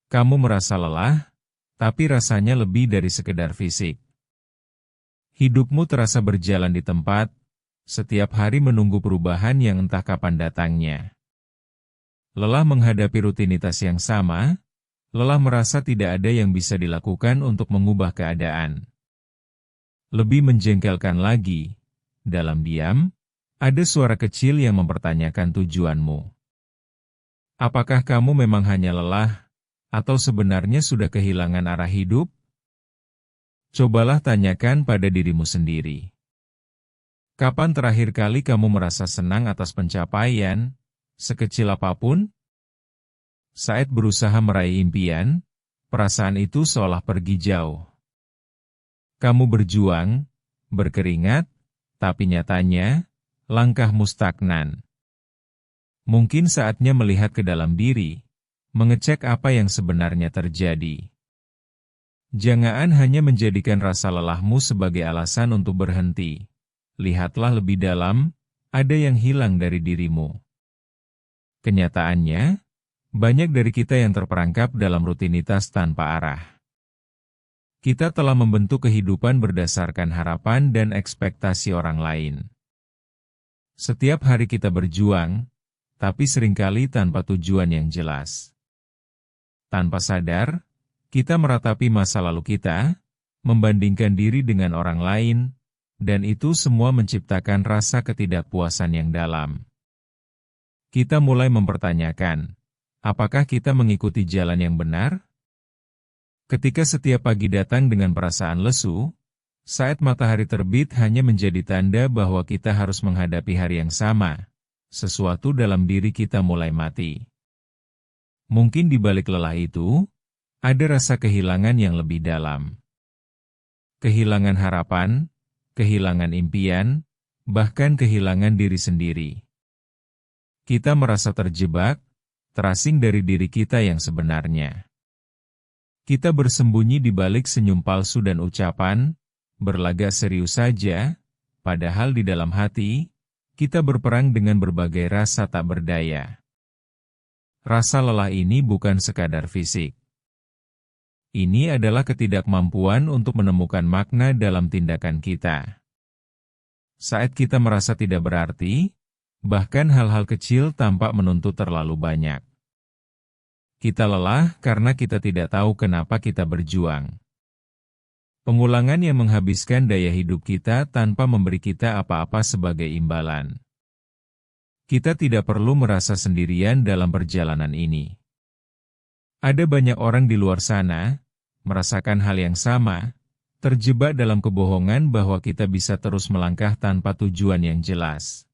Kamu merasa lelah, tapi rasanya lebih dari sekedar fisik. Hidupmu terasa berjalan di tempat, setiap hari menunggu perubahan yang entah kapan datangnya. Lelah menghadapi rutinitas yang sama, lelah merasa tidak ada yang bisa dilakukan untuk mengubah keadaan. Lebih menjengkelkan lagi, dalam diam, ada suara kecil yang mempertanyakan tujuanmu. Apakah kamu memang hanya lelah, atau sebenarnya sudah kehilangan arah hidup? Cobalah tanyakan pada dirimu sendiri. Kapan terakhir kali kamu merasa senang atas pencapaian, sekecil apapun? Saat berusaha meraih impian, perasaan itu seolah pergi jauh. Kamu berjuang, berkeringat, tapi nyatanya, langkahmu stagnan. Mungkin saatnya melihat ke dalam diri, mengecek apa yang sebenarnya terjadi. Jangan hanya menjadikan rasa lelahmu sebagai alasan untuk berhenti. Lihatlah lebih dalam, ada yang hilang dari dirimu. Kenyataannya, banyak dari kita yang terperangkap dalam rutinitas tanpa arah. Kita telah membentuk kehidupan berdasarkan harapan dan ekspektasi orang lain. Setiap hari kita berjuang, tapi seringkali tanpa tujuan yang jelas. Tanpa sadar, kita meratapi masa lalu kita, membandingkan diri dengan orang lain, dan itu semua menciptakan rasa ketidakpuasan yang dalam. Kita mulai mempertanyakan, apakah kita mengikuti jalan yang benar? Ketika setiap pagi datang dengan perasaan lesu, saat matahari terbit hanya menjadi tanda bahwa kita harus menghadapi hari yang sama, sesuatu dalam diri kita mulai mati. Mungkin di balik lelah itu, ada rasa kehilangan yang lebih dalam. Kehilangan harapan, kehilangan impian, bahkan kehilangan diri sendiri. Kita merasa terjebak, terasing dari diri kita yang sebenarnya. Kita bersembunyi di balik senyum palsu dan ucapan, berlagak serius saja, padahal di dalam hati, kita berperang dengan berbagai rasa tak berdaya. Rasa lelah ini bukan sekadar fisik. Ini adalah ketidakmampuan untuk menemukan makna dalam tindakan kita. Saat kita merasa tidak berarti, bahkan hal-hal kecil tampak menuntut terlalu banyak. Kita lelah karena kita tidak tahu kenapa kita berjuang. Pengulangan yang menghabiskan daya hidup kita tanpa memberi kita apa-apa sebagai imbalan. Kita tidak perlu merasa sendirian dalam perjalanan ini. Ada banyak orang di luar sana, merasakan hal yang sama, terjebak dalam kebohongan bahwa kita bisa terus melangkah tanpa tujuan yang jelas.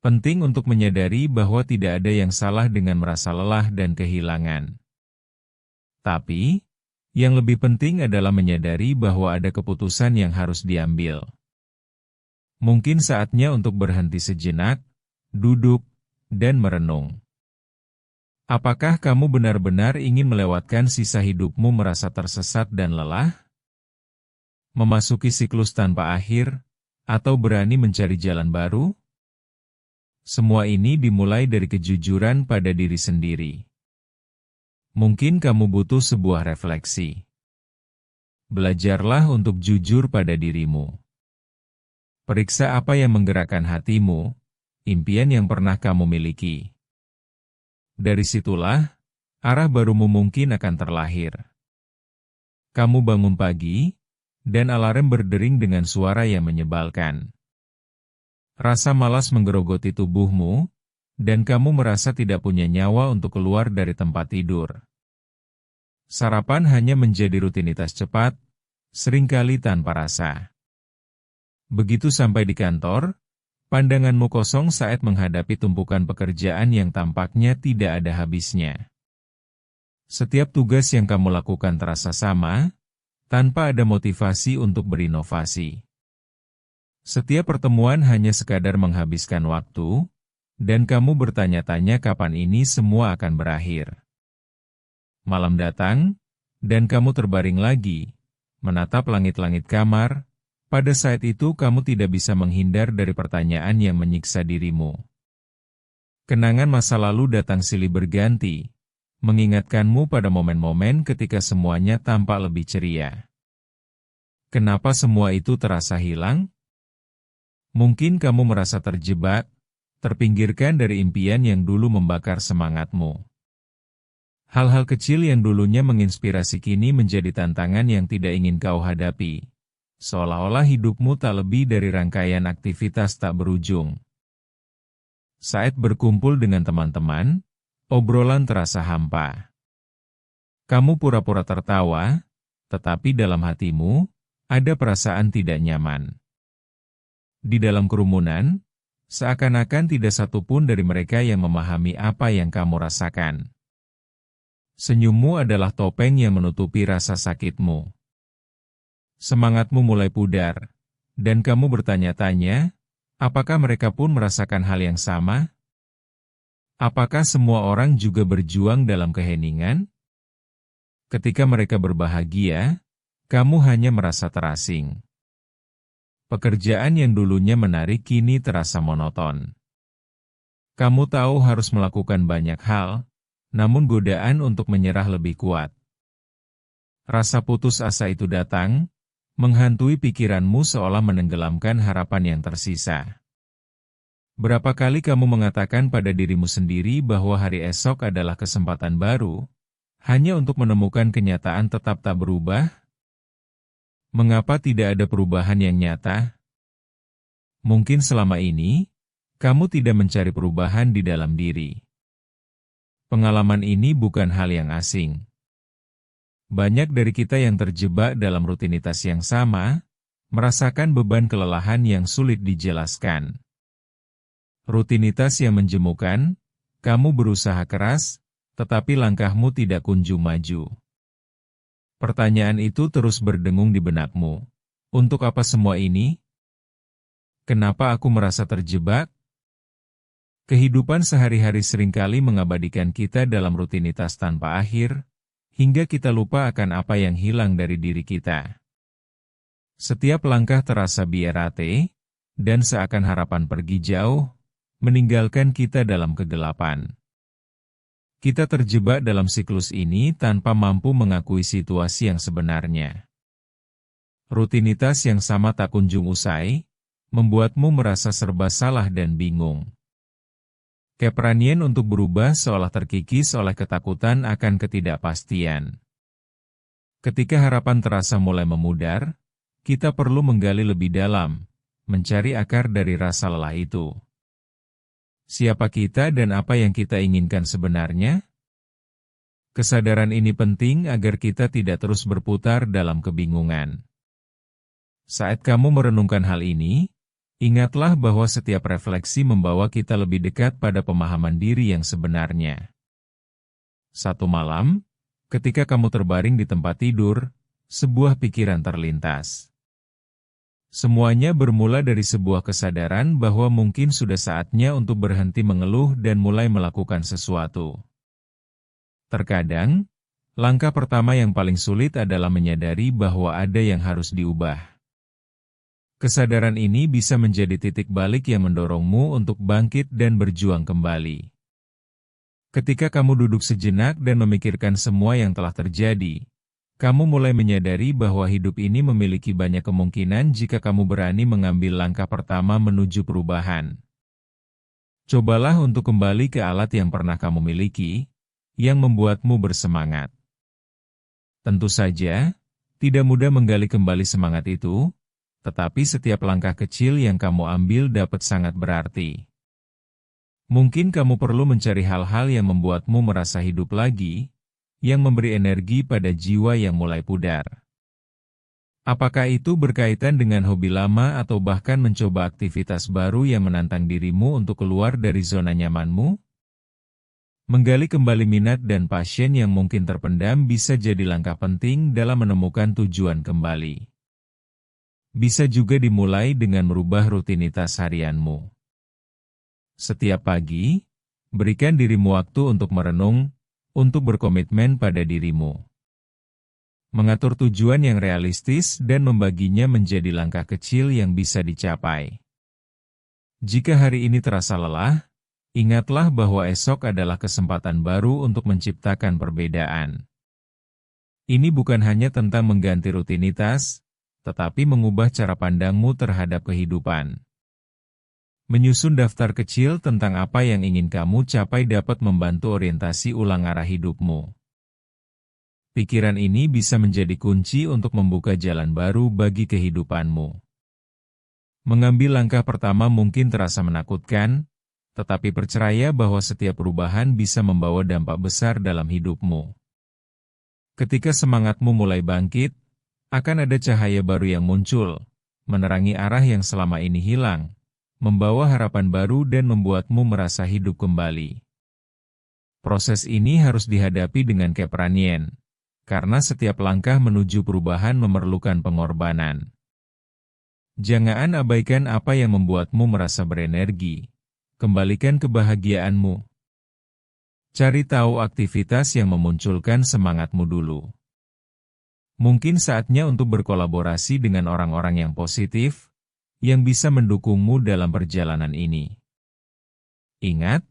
Penting untuk menyadari bahwa tidak ada yang salah dengan merasa lelah dan kehilangan. Tapi, yang lebih penting adalah menyadari bahwa ada keputusan yang harus diambil. Mungkin saatnya untuk berhenti sejenak, duduk, dan merenung. Apakah kamu benar-benar ingin melewatkan sisa hidupmu merasa tersesat dan lelah? Memasuki siklus tanpa akhir, atau berani mencari jalan baru? Semua ini dimulai dari kejujuran pada diri sendiri. Mungkin kamu butuh sebuah refleksi. Belajarlah untuk jujur pada dirimu. Periksa apa yang menggerakkan hatimu, impian yang pernah kamu miliki. Dari situlah, arah barumu mungkin akan terlahir. Kamu bangun pagi, dan alarm berdering dengan suara yang menyebalkan. Rasa malas menggerogoti tubuhmu, dan kamu merasa tidak punya nyawa untuk keluar dari tempat tidur. Sarapan hanya menjadi rutinitas cepat, seringkali tanpa rasa. Begitu sampai di kantor, pandanganmu kosong saat menghadapi tumpukan pekerjaan yang tampaknya tidak ada habisnya. Setiap tugas yang kamu lakukan terasa sama, tanpa ada motivasi untuk berinovasi. Setiap pertemuan hanya sekadar menghabiskan waktu, dan kamu bertanya-tanya kapan ini semua akan berakhir. Malam datang, dan kamu terbaring lagi, menatap langit-langit kamar. Pada saat itu kamu tidak bisa menghindar dari pertanyaan yang menyiksa dirimu. Kenangan masa lalu datang silih berganti, mengingatkanmu pada momen-momen ketika semuanya tampak lebih ceria. Kenapa semua itu terasa hilang? Mungkin kamu merasa terjebak, terpinggirkan dari impian yang dulu membakar semangatmu. Hal-hal kecil yang dulunya menginspirasi kini menjadi tantangan yang tidak ingin kau hadapi. Seolah-olah hidupmu tak lebih dari rangkaian aktivitas tak berujung. Saat berkumpul dengan teman-teman, obrolan terasa hampa. Kamu pura-pura tertawa, tetapi dalam hatimu, ada perasaan tidak nyaman. Di dalam kerumunan, seakan-akan tidak satupun dari mereka yang memahami apa yang kamu rasakan. Senyummu adalah topeng yang menutupi rasa sakitmu. Semangatmu mulai pudar, dan kamu bertanya-tanya, apakah mereka pun merasakan hal yang sama? Apakah semua orang juga berjuang dalam keheningan? Ketika mereka berbahagia, kamu hanya merasa terasing. Pekerjaan yang dulunya menarik kini terasa monoton. Kamu tahu harus melakukan banyak hal, namun godaan untuk menyerah lebih kuat. Rasa putus asa itu datang, menghantui pikiranmu seolah menenggelamkan harapan yang tersisa. Berapa kali kamu mengatakan pada dirimu sendiri bahwa hari esok adalah kesempatan baru, hanya untuk menemukan kenyataan tetap tak berubah? Mengapa tidak ada perubahan yang nyata? Mungkin selama ini, kamu tidak mencari perubahan di dalam diri. Pengalaman ini bukan hal yang asing. Banyak dari kita yang terjebak dalam rutinitas yang sama, merasakan beban kelelahan yang sulit dijelaskan. Rutinitas yang menjemukan, kamu berusaha keras, tetapi langkahmu tidak kunjung maju. Pertanyaan itu terus berdengung di benakmu. Untuk apa semua ini? Kenapa aku merasa terjebak? Kehidupan sehari-hari seringkali mengabadikan kita dalam rutinitas tanpa akhir, hingga kita lupa akan apa yang hilang dari diri kita. Setiap langkah terasa biarate, dan seakan harapan pergi jauh, meninggalkan kita dalam kegelapan. Kita terjebak dalam siklus ini tanpa mampu mengakui situasi yang sebenarnya. Rutinitas yang sama tak kunjung usai, membuatmu merasa serba salah dan bingung. Keberanian untuk berubah seolah terkikis oleh ketakutan akan ketidakpastian. Ketika harapan terasa mulai memudar, kita perlu menggali lebih dalam, mencari akar dari rasa lelah itu. Siapa kita dan apa yang kita inginkan sebenarnya? Kesadaran ini penting agar kita tidak terus berputar dalam kebingungan. Saat kamu merenungkan hal ini, ingatlah bahwa setiap refleksi membawa kita lebih dekat pada pemahaman diri yang sebenarnya. Satu malam, ketika kamu terbaring di tempat tidur, sebuah pikiran terlintas. Semuanya bermula dari sebuah kesadaran bahwa mungkin sudah saatnya untuk berhenti mengeluh dan mulai melakukan sesuatu. Terkadang, langkah pertama yang paling sulit adalah menyadari bahwa ada yang harus diubah. Kesadaran ini bisa menjadi titik balik yang mendorongmu untuk bangkit dan berjuang kembali. Ketika kamu duduk sejenak dan memikirkan semua yang telah terjadi, kamu mulai menyadari bahwa hidup ini memiliki banyak kemungkinan jika kamu berani mengambil langkah pertama menuju perubahan. Cobalah untuk kembali ke alat yang pernah kamu miliki, yang membuatmu bersemangat. Tentu saja, tidak mudah menggali kembali semangat itu, tetapi setiap langkah kecil yang kamu ambil dapat sangat berarti. Mungkin kamu perlu mencari hal-hal yang membuatmu merasa hidup lagi, yang memberi energi pada jiwa yang mulai pudar. Apakah itu berkaitan dengan hobi lama atau bahkan mencoba aktivitas baru yang menantang dirimu untuk keluar dari zona nyamanmu? Menggali kembali minat dan passion yang mungkin terpendam bisa jadi langkah penting dalam menemukan tujuan kembali. Bisa juga dimulai dengan merubah rutinitas harianmu. Setiap pagi, berikan dirimu waktu untuk merenung, untuk berkomitmen pada dirimu. Mengatur tujuan yang realistis dan membaginya menjadi langkah kecil yang bisa dicapai. Jika hari ini terasa lelah, Ingatlah bahwa esok adalah kesempatan baru untuk menciptakan perbedaan. Ini bukan hanya tentang mengganti rutinitas, tetapi mengubah cara pandangmu terhadap kehidupan. Menyusun daftar kecil tentang apa yang ingin kamu capai dapat membantu orientasi ulang arah hidupmu. Pikiran ini bisa menjadi kunci untuk membuka jalan baru bagi kehidupanmu. Mengambil langkah pertama mungkin terasa menakutkan, tetapi percaya bahwa setiap perubahan bisa membawa dampak besar dalam hidupmu. Ketika semangatmu mulai bangkit, akan ada cahaya baru yang muncul, menerangi arah yang selama ini hilang, membawa harapan baru dan membuatmu merasa hidup kembali. Proses ini harus dihadapi dengan keberanian, karena setiap langkah menuju perubahan memerlukan pengorbanan. Jangan abaikan apa yang membuatmu merasa berenergi. Kembalikan kebahagiaanmu. Cari tahu aktivitas yang memunculkan semangatmu dulu. Mungkin saatnya untuk berkolaborasi dengan orang-orang yang positif, yang bisa mendukungmu dalam perjalanan ini. Ingat,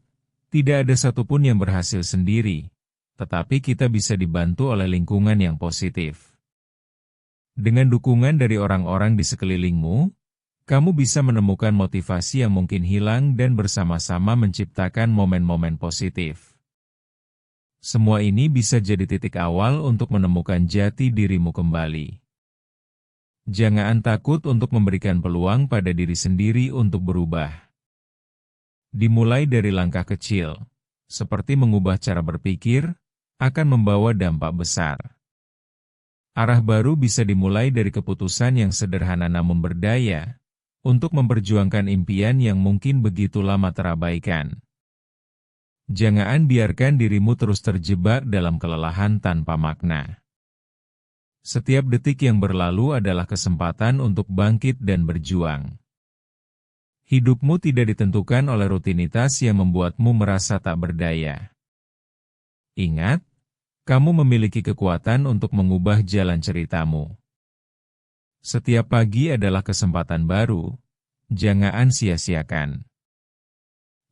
tidak ada satupun yang berhasil sendiri, tetapi kita bisa dibantu oleh lingkungan yang positif. Dengan dukungan dari orang-orang di sekelilingmu, kamu bisa menemukan motivasi yang mungkin hilang dan bersama-sama menciptakan momen-momen positif. Semua ini bisa jadi titik awal untuk menemukan jati dirimu kembali. Jangan takut untuk memberikan peluang pada diri sendiri untuk berubah. Dimulai dari langkah kecil, seperti mengubah cara berpikir, akan membawa dampak besar. Arah baru bisa dimulai dari keputusan yang sederhana namun berdaya, untuk memperjuangkan impian yang mungkin begitu lama terabaikan. Jangan biarkan dirimu terus terjebak dalam kelelahan tanpa makna. Setiap detik yang berlalu adalah kesempatan untuk bangkit dan berjuang. Hidupmu tidak ditentukan oleh rutinitas yang membuatmu merasa tak berdaya. Ingat, kamu memiliki kekuatan untuk mengubah jalan ceritamu. Setiap pagi adalah kesempatan baru, jangan sia-siakan.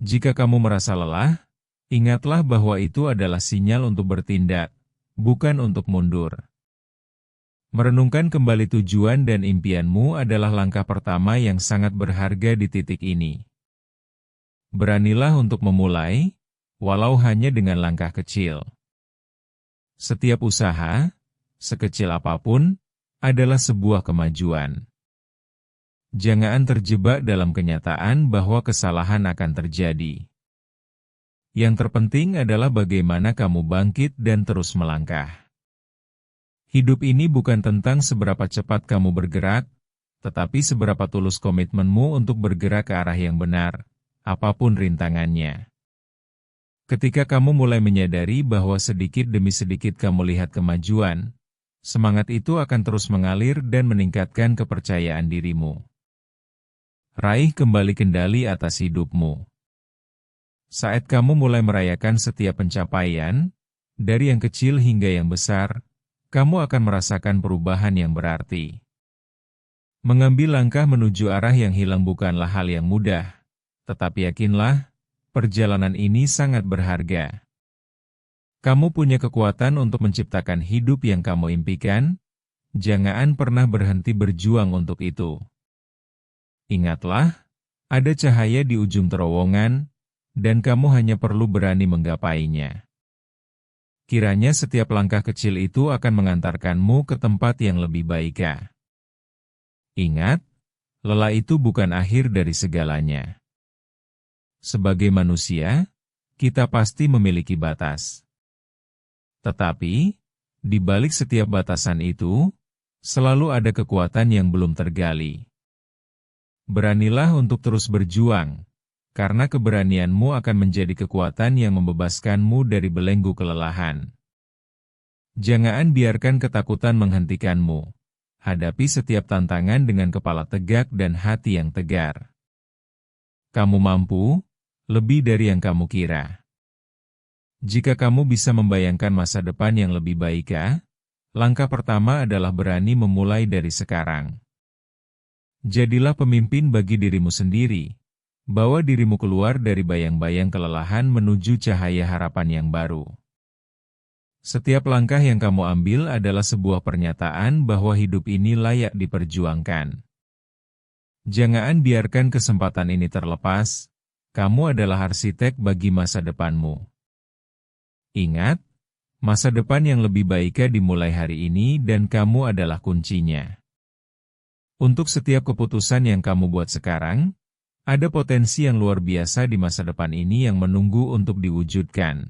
Jika kamu merasa lelah, ingatlah bahwa itu adalah sinyal untuk bertindak, bukan untuk mundur. Merenungkan kembali tujuan dan impianmu adalah langkah pertama yang sangat berharga di titik ini. Beranilah untuk memulai, walau hanya dengan langkah kecil. Setiap usaha, sekecil apapun, adalah sebuah kemajuan. Jangan terjebak dalam kenyataan bahwa kesalahan akan terjadi. Yang terpenting adalah bagaimana kamu bangkit dan terus melangkah. Hidup ini bukan tentang seberapa cepat kamu bergerak, tetapi seberapa tulus komitmenmu untuk bergerak ke arah yang benar, apapun rintangannya. Ketika kamu mulai menyadari bahwa sedikit demi sedikit kamu lihat kemajuan, semangat itu akan terus mengalir dan meningkatkan kepercayaan dirimu. Raih kembali kendali atas hidupmu. Saat kamu mulai merayakan setiap pencapaian, dari yang kecil hingga yang besar, kamu akan merasakan perubahan yang berarti. Mengambil langkah menuju arah yang hilang bukanlah hal yang mudah, tetapi yakinlah, perjalanan ini sangat berharga. Kamu punya kekuatan untuk menciptakan hidup yang kamu impikan, jangan pernah berhenti berjuang untuk itu. Ingatlah, ada cahaya di ujung terowongan, dan kamu hanya perlu berani menggapainya. Kiranya setiap langkah kecil itu akan mengantarkanmu ke tempat yang lebih baik. Ingat, lelah itu bukan akhir dari segalanya. Sebagai manusia, kita pasti memiliki batas. Tetapi, di balik setiap batasan itu, selalu ada kekuatan yang belum tergali. Beranilah untuk terus berjuang, karena keberanianmu akan menjadi kekuatan yang membebaskanmu dari belenggu kelelahan. Jangan biarkan ketakutan menghentikanmu. Hadapi setiap tantangan dengan kepala tegak dan hati yang tegar. Kamu mampu, lebih dari yang kamu kira. Jika kamu bisa membayangkan masa depan yang lebih baik, langkah pertama adalah berani memulai dari sekarang. Jadilah pemimpin bagi dirimu sendiri, Bawa dirimu keluar dari bayang-bayang kelelahan menuju cahaya harapan yang baru. Setiap langkah yang kamu ambil adalah sebuah pernyataan bahwa hidup ini layak diperjuangkan. Jangan biarkan kesempatan ini terlepas, kamu adalah arsitek bagi masa depanmu. Ingat, masa depan yang lebih baik dimulai hari ini dan kamu adalah kuncinya. Untuk setiap keputusan yang kamu buat sekarang, ada potensi yang luar biasa di masa depan ini yang menunggu untuk diwujudkan.